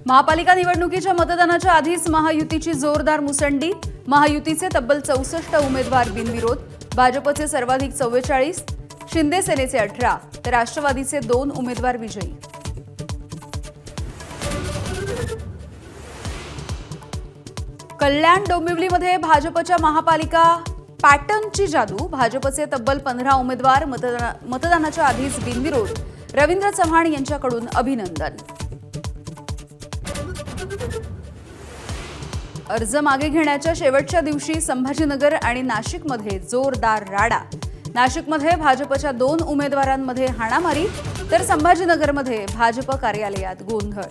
महापालिका निवडणुकीच्या मतदानाच्या आधीच महायुतीची जोरदार मुसंडी। महायुतीचे तब्बल 64 उमेदवार बिनविरोध। भाजपचे सर्वाधिक 44, शिंदे सेनेचे 18 तर राष्ट्रवादीचे 2 उमेदवार विजयी। कल्याण डोंबिवलीमध्ये भाजपच्या महापालिका पॅटर्नची जादू। भाजपचे तब्बल 15 उमेदवार मतदानाच्या आधीच बिनविरोध। रवींद्र चव्हाण यांच्याकडून अभिनंदन। अर्ज मागे घेण्याच्या शेवटच्या दिवशी संभाजीनगर आणि नाशिकमध्ये जोरदार राडा। नाशिकमध्ये भाजपच्या 2 उमेदवारांमध्ये हाणामारी तर संभाजीनगरमध्ये भाजप कार्यालयात गोंधळ।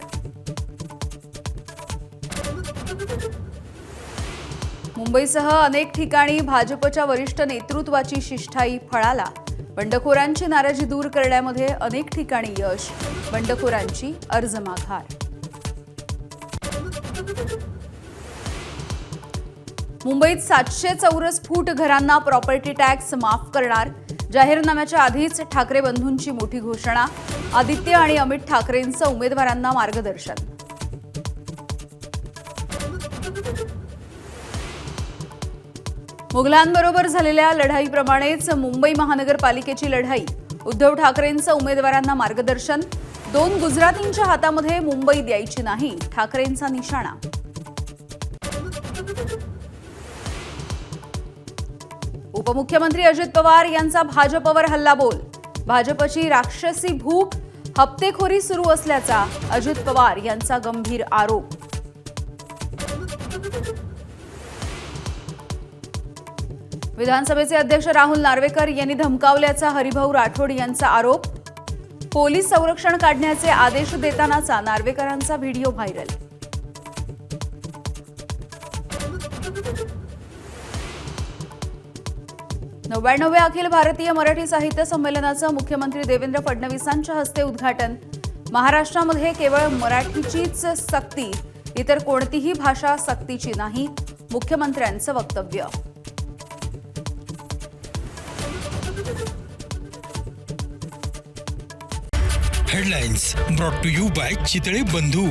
मुंबईसह अनेक ठिकाणी भाजपच्या वरिष्ठ नेतृत्वाची शिष्टाई फळाला। बंडखोरांची नाराजी दूर करण्यामध्ये अनेक ठिकाणी यश। बंडखोरांची अर्ज माघार। मुंबईत 700 चौरस फूट घरांना प्रॉपर्टी टॅक्स माफ करणार। जाहीरनाम्याच्या आधीच ठाकरे बंधूंची मोठी घोषणा। आदित्य आणि अमित ठाकरेंचं उमेदवारांना मार्गदर्शन। मुघलांबरोबर झालेल्या लढाईप्रमाणेच मुंबई महानगरपालिकेची लढाई। उद्धव ठाकरेंचं उमेदवारांना मार्गदर्शन। 2 गुजरातींच्या हातामध्ये मुंबई द्यायची नाही, ठाकरेंचा निशाणा। उपमुख्यमंत्री अजित पवार यांचा भाजपवर हल्लाबोल। भाजपची राक्षसी भूक, हप्तेखोरी सुरू असल्याचा अजित पवार यांचा गंभीर आरोप। विधानसभेचे अध्यक्ष राहुल नार्वेकर यांनी धमकावल्याचा हरिभाऊ राठोड यांचा आरोप। पोलीस संरक्षण काढण्याचे आदेश देतानाचा नार्वेकरांचा व्हिडिओ व्हायरल। नव्याण्णव्या अखिल भारतीय मराठी साहित्य संमेलनाचं मुख्यमंत्री देवेंद्र फडणवीसांच्या हस्ते उद्घाटन। महाराष्ट्रामध्ये केवळ मराठीचीच सक्ती, इतर कोणतीही भाषा सक्तीची नाही, मुख्यमंत्र्यांचं वक्तव्य। Headlines brought to you by Chitale बंधू।